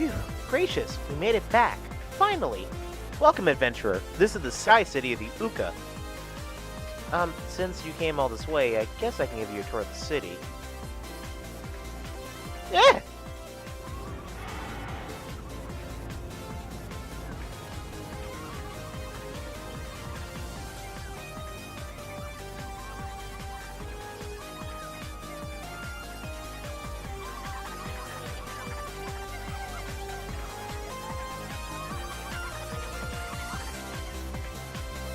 Phew, gracious, we made it back. Finally! Welcome, adventurer. This is the Sky City of the Uka. Since you came all this way, I guess I can give you a tour of the city. Eh!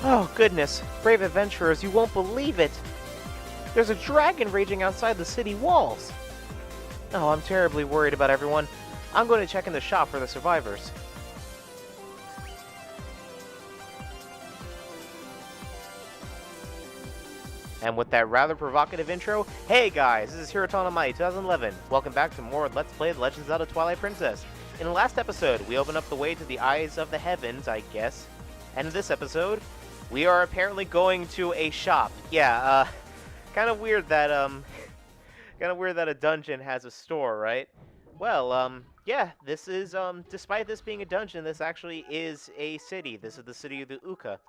Oh, goodness. Brave adventurers, you won't believe it! There's a dragon raging outside the city walls! Oh, I'm terribly worried about everyone. I'm going to check in the shop for the survivors. And with that rather provocative intro, hey guys, this is Hirotana Mai 2011. Welcome back to more Let's Play The Legend of Zelda Twilight Princess. In the last episode, we opened up the way to the eyes of the heavens, I guess. And in this episode, we are apparently going to a shop. Yeah, kind of weird that a dungeon has a store, right? Well, yeah, this is, despite this being a dungeon, this actually is a city. This is the city of the Uka.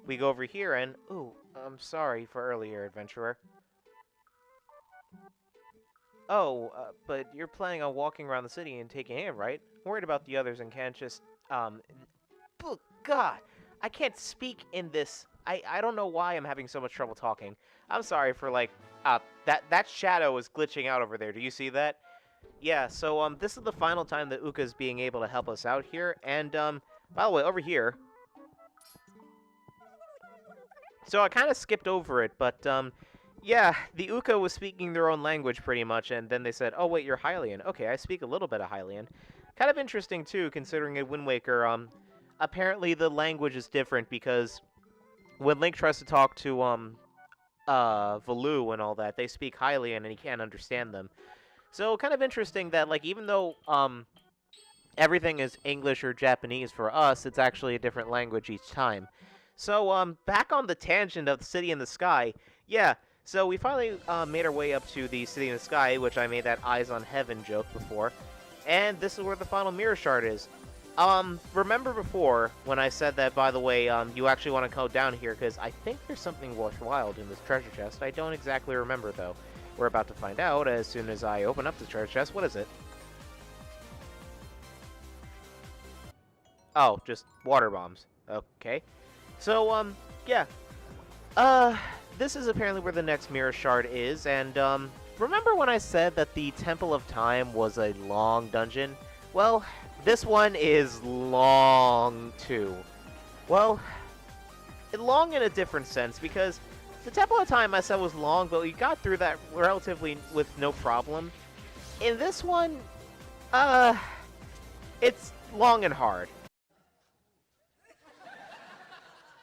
We go over here and, ooh, I'm sorry for earlier, adventurer. Oh, but you're planning on walking around the city and taking aim, right? I'm worried about the others and can't just, oh, God! I can't speak in this. I don't know why I'm having so much trouble talking. I'm sorry for, like, that shadow is glitching out over there. Do you see that? Yeah, so, this is the final time that Uka's being able to help us out here. And, by the way, over here. So I kind of skipped over it, but, yeah, the Uka was speaking their own language pretty much, and then they said, oh, wait, you're Hylian. Okay, I speak a little bit of Hylian. Kind of interesting, too, considering in Wind Waker, apparently the language is different because when Link tries to talk to, Valoo and all that, they speak Hylian and he can't understand them. So, kind of interesting that, like, even though, everything is English or Japanese for us, it's actually a different language each time. So, back on the tangent of the City in the Sky, yeah, so we finally, made our way up to the City in the Sky, which I made that Eyes on Heaven joke before, and this is where the final mirror shard is. Remember before, when I said that, by the way, you actually want to go down here, because I think there's something worthwhile in this treasure chest. I don't exactly remember, though. We're about to find out as soon as I open up the treasure chest. What is it? Oh, just water bombs. Okay. So, yeah. This is apparently where the next mirror shard is, and, remember when I said that the Temple of Time was a long dungeon? Well, this one is long, too. Well, long in a different sense, because the Temple of Time I said was long, but we got through that relatively with no problem. In this one, it's long and hard.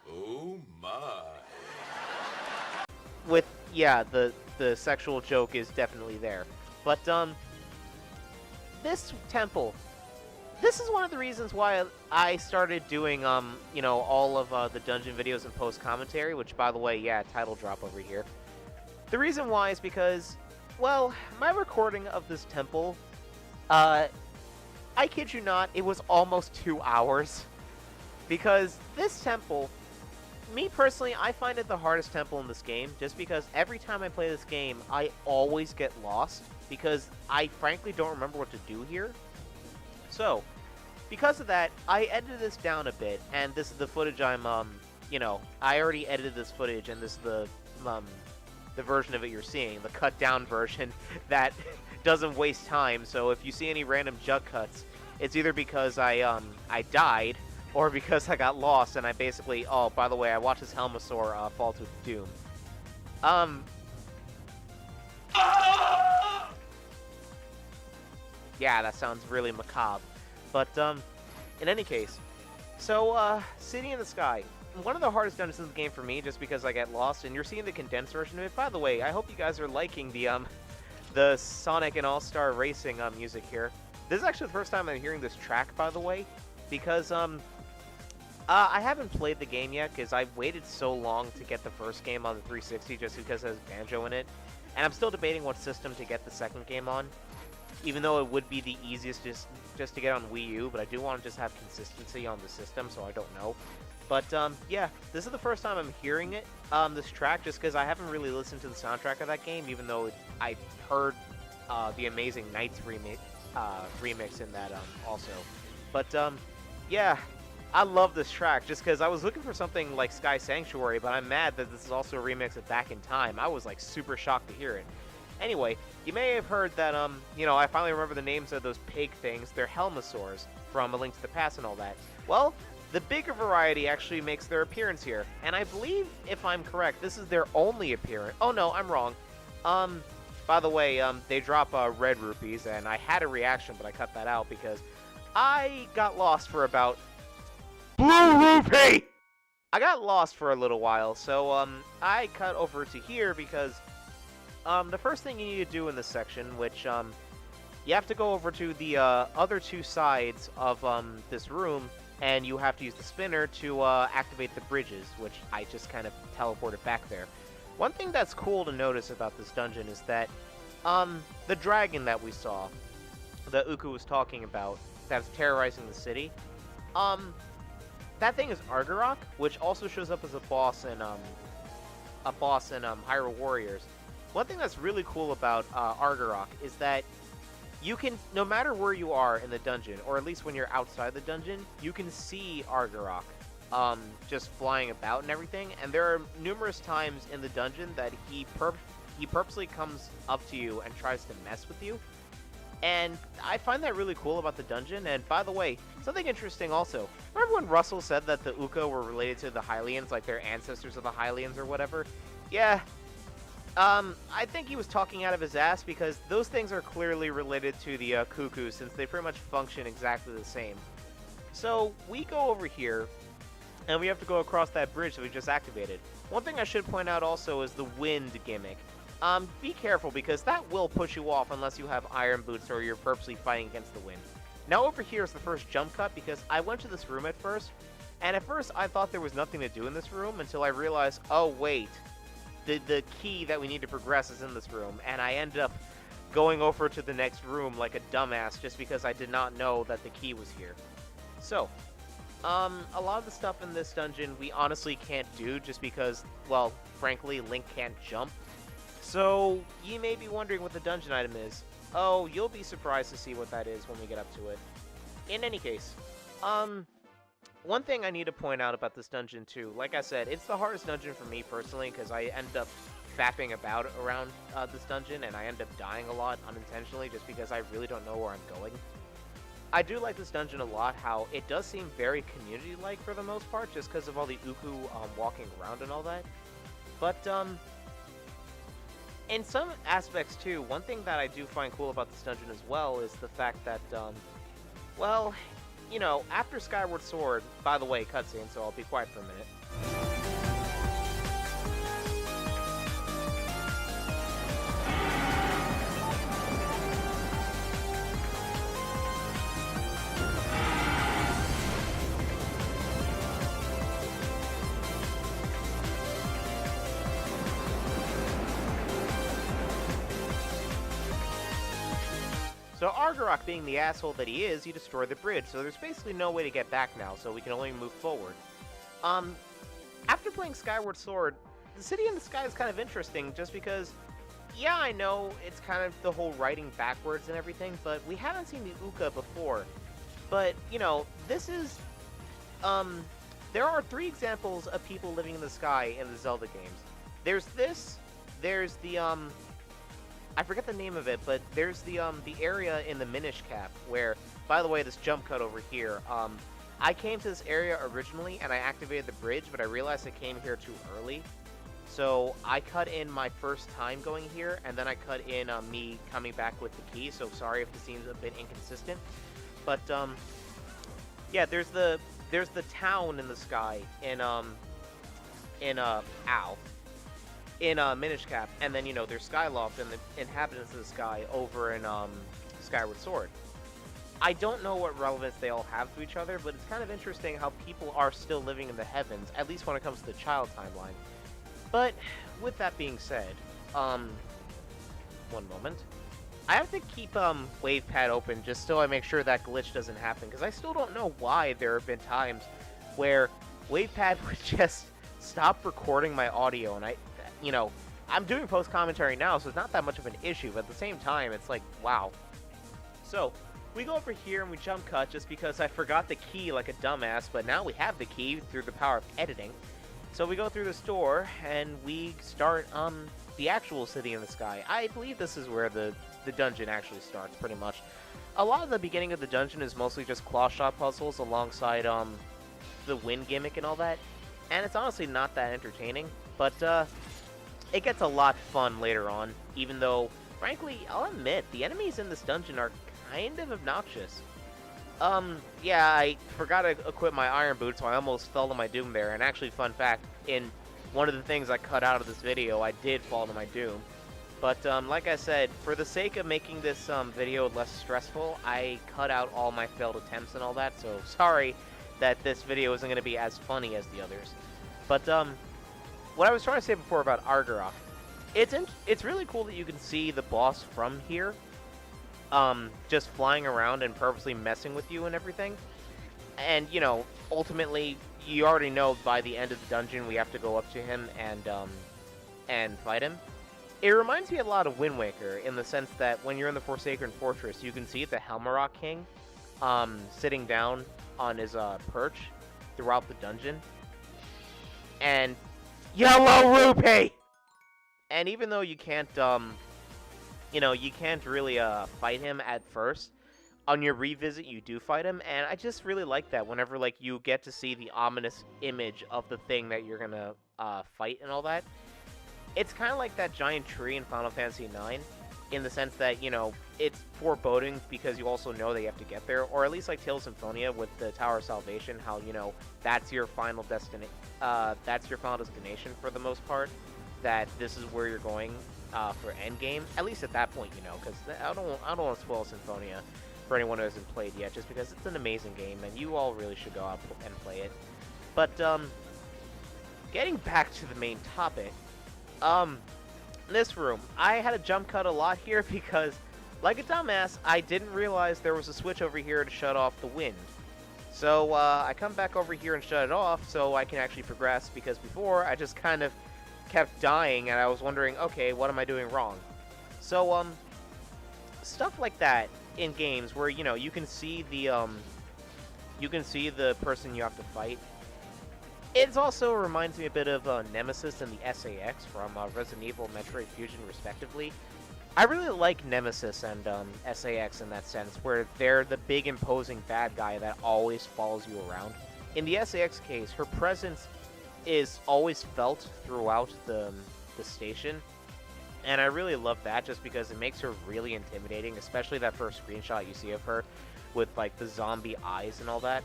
Oh my. With, yeah, the sexual joke is definitely there. But, this temple, this is one of the reasons why I started doing, you know, all of the dungeon videos and post-commentary, which, by the way, yeah, title drop over here. The reason why is because, well, my recording of this temple, I kid you not, it was almost 2 hours. Because this temple, me personally, I find it the hardest temple in this game, just because every time I play this game, I always get lost, because I frankly don't remember what to do here. So, because of that, I edited this down a bit, and this is the footage I'm, you know, I already edited this footage, and this is the version of it you're seeing, the cut down version that doesn't waste time. So if you see any random jug cuts, it's either because I died, or because I got lost, and I basically, oh, by the way, I watched this Helmasaur fall to doom. Yeah, that sounds really macabre. But, in any case, so, City in the Sky. One of the hardest dungeons in the game for me, just because I get lost, and you're seeing the condensed version of it. By the way, I hope you guys are liking the Sonic and All-Star Racing, music here. This is actually the first time I'm hearing this track, by the way, because, I haven't played the game yet, because I've waited so long to get the first game on the 360, just because it has Banjo in it. And I'm still debating what system to get the second game on. Even though it would be the easiest just just to get on Wii U, but I do want to just have consistency on the system, so I don't know. But yeah, this is the first time I'm hearing it, this track, just because I haven't really listened to the soundtrack of that game, even though I heard the Amazing Nights remix in that also. But yeah, I love this track just because I was looking for something like Sky Sanctuary, but I'm mad that this is also a remix of Back in Time. I was like super shocked to hear it. Anyway, you may have heard that you know, I finally remember the names of those pig things. They're Helmosaurs from A Link to the Past and all that. Well, the bigger variety actually makes their appearance here, and I believe, if I'm correct, this is their only appearance. Oh no, I'm wrong. By the way, they drop red rupees, and I had a reaction, but I cut that out because I got lost for about Blue Rupee! I got lost for a little while, so I cut over to here because the first thing you need to do in this section, which you have to go over to the other two sides of this room, and you have to use the spinner to activate the bridges, which I just kind of teleported back there. One thing that's cool to notice about this dungeon is that the dragon that we saw, that Uku was talking about, that's terrorizing the city, that thing is Argarok, which also shows up as a boss in Hyrule Warriors. One thing that's really cool about Argarok is that you can, no matter where you are in the dungeon, or at least when you're outside the dungeon, you can see Argarok just flying about and everything. And there are numerous times in the dungeon that he purposely comes up to you and tries to mess with you. And I find that really cool about the dungeon. And by the way, something interesting also. Remember when Russell said that the Uka were related to the Hylians, like they're ancestors of the Hylians or whatever? Yeah. I think he was talking out of his ass because those things are clearly related to the Cuckoo since they pretty much function exactly the same. So we go over here and we have to go across that bridge that we just activated. One thing I should point out also is the wind gimmick. Be careful because that will push you off unless you have iron boots or you're purposely fighting against the wind. Now over here is the first jump cut because I went to this room at first, and at first I thought there was nothing to do in this room until I realized, oh wait, the key that we need to progress is in this room, and I ended up going over to the next room like a dumbass just because I did not know that the key was here. So, a lot of the stuff in this dungeon we honestly can't do just because, well, frankly, Link can't jump. So, you may be wondering what the dungeon item is. Oh, you'll be surprised to see what that is when we get up to it. In any case, one thing I need to point out about this dungeon too, like I said, it's the hardest dungeon for me personally because I end up fapping about around this dungeon and I end up dying a lot unintentionally just because I really don't know where I'm going. I do like this dungeon a lot, how it does seem very community-like for the most part just because of all the Uku walking around and all that. But, in some aspects too, one thing that I do find cool about this dungeon as well is the fact that, well, you know, after Skyward Sword, by the way, cutscene, so I'll be quiet for a minute. So Argarok, being the asshole that he is, he destroyed the bridge, so there's basically no way to get back now, so we can only move forward. After playing Skyward Sword, the city in the sky is kind of interesting, just because, yeah, I know it's kind of the whole writing backwards and everything, but we haven't seen the Uka before. But, you know, this is, there are 3 examples of people living in the sky in the Zelda games. There's this, there's the, I forget the name of it, but there's the area in the Minish Cap where, by the way, this jump cut over here, I came to this area originally and I activated the bridge, but I realized I came here too early. So I cut in my first time going here, and then I cut in me coming back with the key, so sorry if this seems a bit inconsistent. But, yeah, there's the town in the sky in Minish Cap, and then, you know, there's Skyloft and the inhabitants of the sky over in Skyward Sword. I don't know what relevance they all have to each other, but it's kind of interesting how people are still living in the heavens, at least when it comes to the child timeline. But with that being said, one moment. I have to keep WavePad open just so I make sure that glitch doesn't happen, because I still don't know why there have been times where WavePad would just stop recording my audio, and you know, I'm doing post commentary now, so it's not that much of an issue, but at the same time, it's like, wow. So, we go over here and we jump cut just because I forgot the key like a dumbass, but now we have the key through the power of editing. So we go through this door and we start the actual city in the sky. I believe this is where the dungeon actually starts, pretty much. A lot of the beginning of the dungeon is mostly just claw shot puzzles alongside the wind gimmick and all that. And it's honestly not that entertaining, but it gets a lot fun later on, even though, frankly, I'll admit, the enemies in this dungeon are kind of obnoxious. Yeah, I forgot to equip my iron boots, so I almost fell to my doom there. And actually, fun fact, in one of the things I cut out of this video, I did fall to my doom. But, like I said, for the sake of making this video less stressful, I cut out all my failed attempts and all that, so sorry that this video isn't going to be as funny as the others. But, what I was trying to say before about Argaroth, it's really cool that you can see the boss from here, just flying around and purposely messing with you and everything. And, you know, ultimately, you already know by the end of the dungeon we have to go up to him and fight him. It reminds me a lot of Wind Waker in the sense that when you're in the Forsaken Fortress, you can see the Helmarok King sitting down on his perch throughout the dungeon. And Yellow Rupee! And even though you can't, you know, you can't really fight him at first, on your revisit you do fight him, and I just really like that whenever like you get to see the ominous image of the thing that you're gonna fight and all that. It's kind of like that giant tree in Final Fantasy IX, in the sense that, you know, it's foreboding because you also know that you have to get there, or at least like Tales of Symphonia with the Tower of Salvation, how, you know, that's your final destination for the most part, that this is where you're going for endgame, at least at that point, you know, because I don't want to spoil Symphonia for anyone who hasn't played yet, just because it's an amazing game, and you all really should go out and play it. But, getting back to the main topic, this room, I had to jump cut a lot here because, like a dumbass, I didn't realize there was a switch over here to shut off the wind. So, I come back over here and shut it off so I can actually progress, because before, I just kind of kept dying, and I was wondering, okay, what am I doing wrong? So, stuff like that in games where, you know, you can see the person you have to fight. It also reminds me a bit of Nemesis and the SAX from Resident Evil, Metroid Fusion, respectively. I really like Nemesis and SAX in that sense, where they're the big imposing bad guy that always follows you around. In the SAX case, her presence is always felt throughout the station, and I really love that just because it makes her really intimidating, especially that first screenshot you see of her with like the zombie eyes and all that.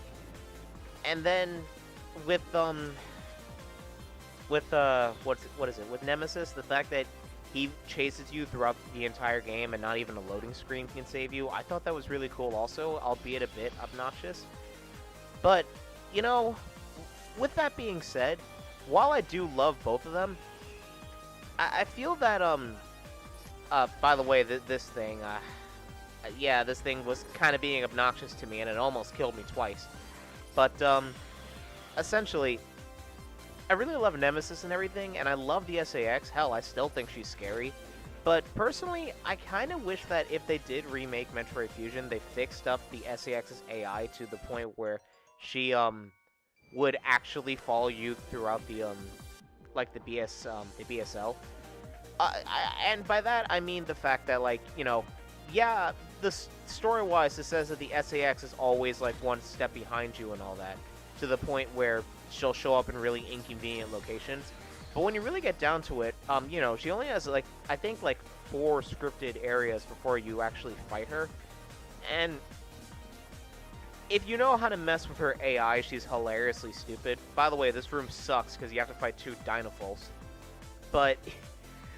And then with with Nemesis, the fact that he chases you throughout the entire game and not even a loading screen can save you, I thought that was really cool also, albeit a bit obnoxious. But, you know, with that being said, while I do love both of them, I feel that, by the way, this thing, yeah, this thing was kind of being obnoxious to me, and it almost killed me twice. But, essentially, I really love Nemesis and everything, and I love the SAX. Hell, I still think she's scary. But personally, I kind of wish that if they did remake Metroid Fusion, they fixed up the SAX's AI to the point where she, would actually follow you throughout the, like the BSL. And by that, I mean the fact that, like, you know, yeah, story-wise, it says that the SAX is always, like, one step behind you and all that, to the point where she'll show up in really inconvenient locations. But when you really get down to it, you know, she only has, like, I think, like, 4 scripted areas before you actually fight her. And if you know how to mess with her AI, she's hilariously stupid. By the way, this room sucks because you have to fight 2 Dynafulls. But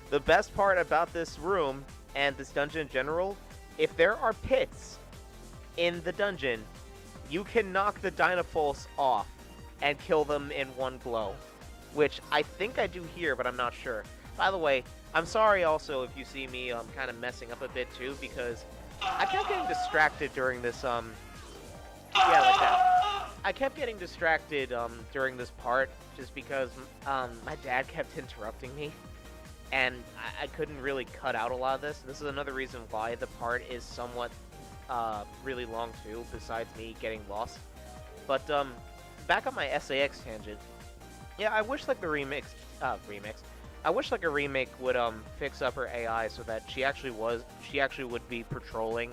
the best part about this room and this dungeon in general, if there are pits in the dungeon, you can knock the Dynafulls off and kill them in one blow. Which I think I do here, but I'm not sure. By the way, I'm sorry also if you see me kind of messing up a bit too, because I kept getting distracted during this yeah, like that. I kept getting distracted during this part just because my dad kept interrupting me, and I couldn't really cut out a lot of this. This is another reason why the part is somewhat really long too, besides me getting lost. But back on my SAX tangent, yeah, I wish like the remix. I wish like a remake would fix up her AI so that she actually would be patrolling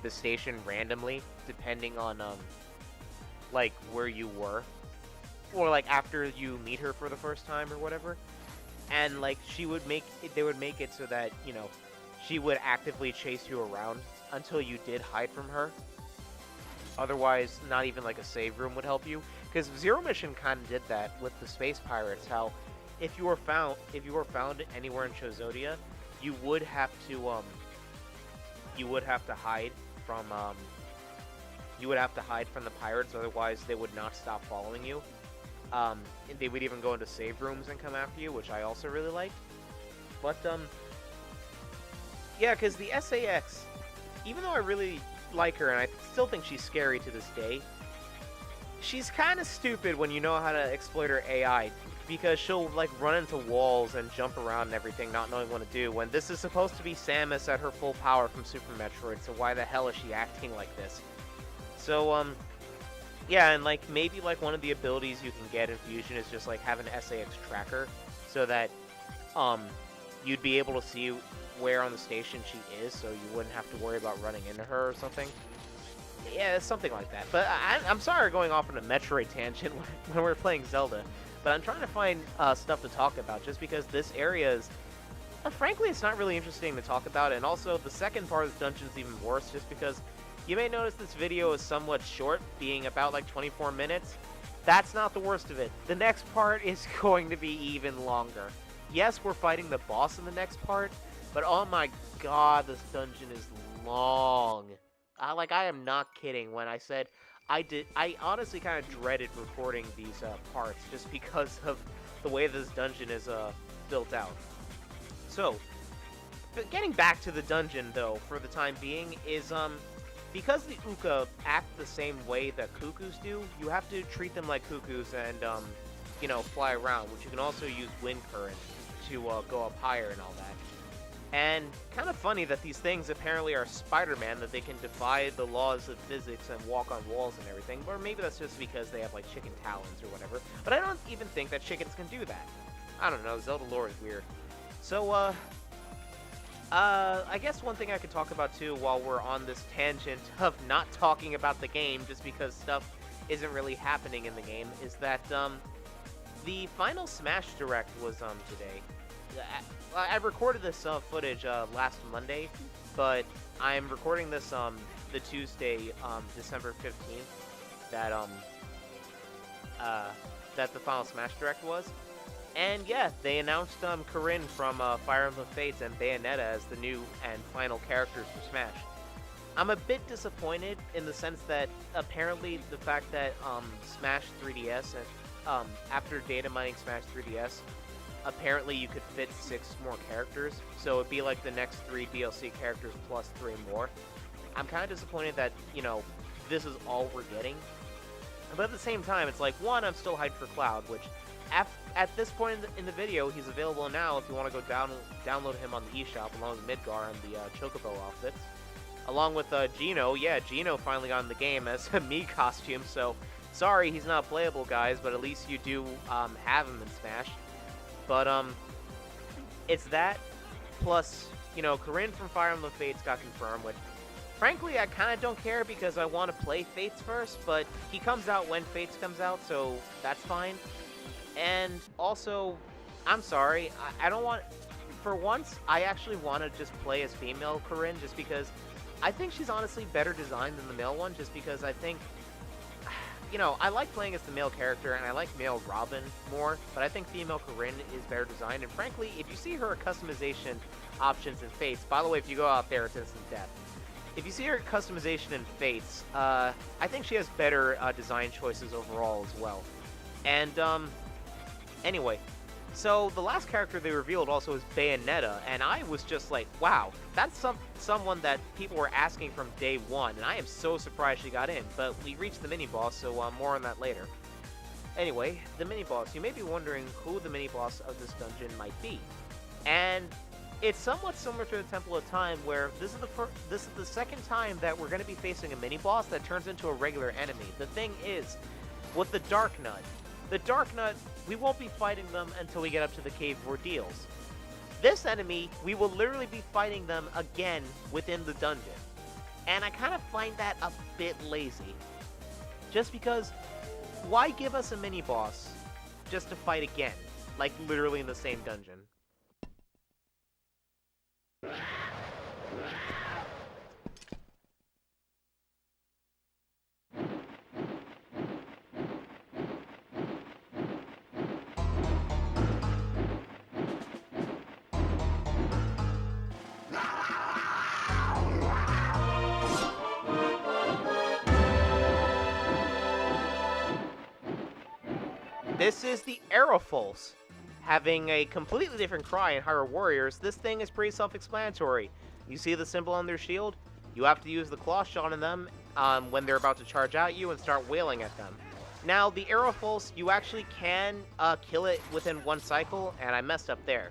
the station randomly depending on like where you were, or like after you meet her for the first time or whatever. And like they would make it so that, you know, she would actively chase you around until you did hide from her. Otherwise, not even like a save room would help you. Because Zero Mission kind of did that with the Space Pirates. How if you were found anywhere in Chozodia, you would have to hide from the pirates. Otherwise, they would not stop following you. And they would even go into save rooms and come after you, which I also really liked. But yeah, because the SAX, even though I really like her and I still think she's scary to this day, she's kind of stupid when you know how to exploit her AI, because she'll like run into walls and jump around and everything, not knowing what to do, when this is supposed to be Samus at her full power from Super Metroid, so why the hell is she acting like this? So yeah, and like maybe like one of the abilities you can get in Fusion is just like have an SAX tracker, so that you'd be able to see where on the station she is, so you wouldn't have to worry about running into her or something. Yeah, something like that. But I'm sorry going off on a Metroid tangent when we're playing Zelda, but I'm trying to find stuff to talk about, just because this area is, frankly, it's not really interesting to talk about, and also the second part of the dungeon is even worse, just because you may notice this video is somewhat short, being about like 24 minutes. That's not the worst of it. The next part is going to be even longer. Yes, we're fighting the boss in the next part, but oh my god, this dungeon is long. I am not kidding when I said I honestly kind of dreaded recording these parts just because of the way this dungeon is built out. So, but getting back to the dungeon though, for the time being, is because the Uka act the same way that cuckoos do, you have to treat them like cuckoos and you know, fly around, which you can also use wind current to go up higher and all that. And kind of funny that these things apparently are Spider-Man, that they can defy the laws of physics and walk on walls and everything. Or maybe that's just because they have like chicken talons or whatever. But I don't even think that chickens can do that. I don't know, Zelda lore is weird. So, I guess one thing I could talk about too while we're on this tangent of not talking about the game just because stuff isn't really happening in the game, is that the final Smash Direct was today. I recorded this footage last Monday, but I'm recording this the Tuesday, December 15th, that the final Smash Direct was. And yeah, they announced Corinne from Fire Emblem Fates and Bayonetta as the new and final characters for Smash. I'm a bit disappointed in the sense that apparently the fact that Smash 3DS and after data mining Smash 3DS, apparently you could fit 6 more characters, so it'd be like the next 3 DLC characters plus 3 more. I'm kind of disappointed that, you know, this is all we're getting. But at the same time, it's like, one, I'm still hyped for Cloud, which at this point in the video, he's available now if you want to go download him on the eShop, along with Midgar and the Chocobo outfits. Along with Geno. Yeah, Geno finally got in the game as a Mii costume, so sorry he's not playable, guys, but at least you do have him in Smash. But, it's that, plus, you know, Corinne from Fire Emblem Fates got confirmed, which, frankly, I kind of don't care because I want to play Fates first, but he comes out when Fates comes out, so that's fine. And also, I'm sorry, I don't want, for once, I actually want to just play as female Corinne, just because I think she's honestly better designed than the male one, just because I think, you know, I like playing as the male character, and I like male Robin more, but I think female Corinne is better designed, and frankly, if you see her customization options in Fates, by the way, if you go out there, it's instant death. If you see her customization in Fates, I think she has better design choices overall as well. And, anyway, So the last character they revealed also is Bayonetta, and I was just like, wow, that's someone that people were asking from day one, and I am so surprised she got in. But we reached the mini-boss, so more on that later. Anyway, the mini-boss. You may be wondering who the mini-boss of this dungeon might be. And it's somewhat similar to the Temple of Time, where this is the second time that we're going to be facing a mini-boss that turns into a regular enemy. The thing is, with the Dark Nut, we won't be fighting them until we get up to the Cave of Ordeals. This enemy, we will literally be fighting them again within the dungeon. And I kind of find that a bit lazy. Just because, why give us a mini-boss just to fight again? Like, literally in the same dungeon. This is the Aeropulse. Having a completely different cry in Hyrule Warriors, this thing is pretty self-explanatory. You see the symbol on their shield? You have to use the claw shot on them when they're about to charge at you and start wailing at them. Now, the Aeropulse, you actually can kill it within one cycle, and I messed up there.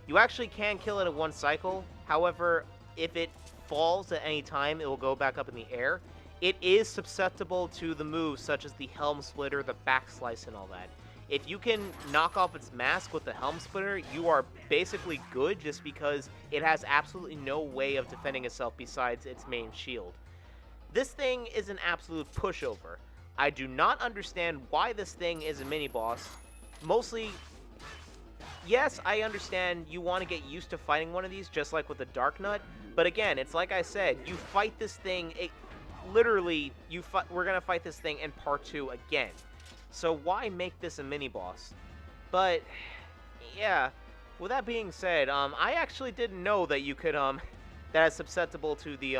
You actually can kill it in one cycle, however, if it falls at any time, it will go back up in the air. It is susceptible to the moves such as the Helm Splitter, the Backslice, and all that. If you can knock off its mask with the Helm Splitter, you are basically good just because it has absolutely no way of defending itself besides its main shield. This thing is an absolute pushover. I do not understand why this thing is a mini-boss. Mostly, yes, I understand you want to get used to fighting one of these just like with the Dark Nut, but again, it's like I said, you fight this thing, literally, we're going to fight this thing in part 2 again. So why make this a mini-boss? But, yeah, with that being said, I actually didn't know that you could, that is susceptible to the,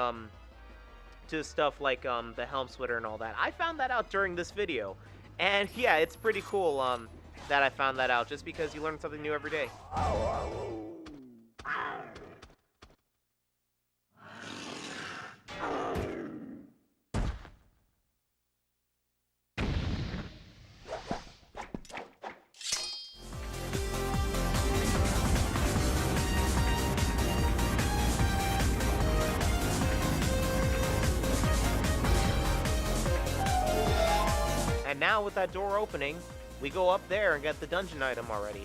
to stuff like, the Helm Splitter and all that. I found that out during this video. And, yeah, it's pretty cool, that I found that out, just because you learn something new every day. And now with that door opening, we go up there and get the dungeon item already.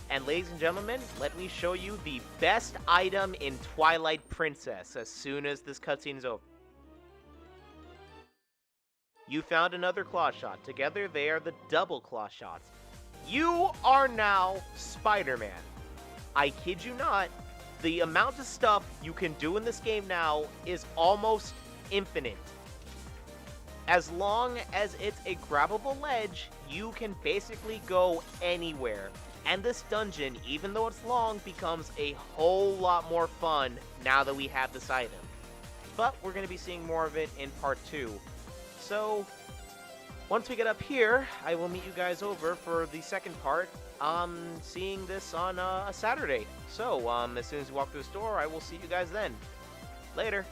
And ladies and gentlemen, let me show you the best item in Twilight Princess as soon as this cutscene is over. You found another claw shot. Together they are the double claw shots. You are now Spider-Man. I kid you not, the amount of stuff you can do in this game now is almost infinite. As long as it's a grabbable ledge, you can basically go anywhere. And this dungeon, even though it's long, becomes a whole lot more fun now that we have this item. But we're going to be seeing more of it in part 2. So, once we get up here, I will meet you guys over for the second part, seeing this on a Saturday. So, as soon as we walk through the store, I will see you guys then. Later.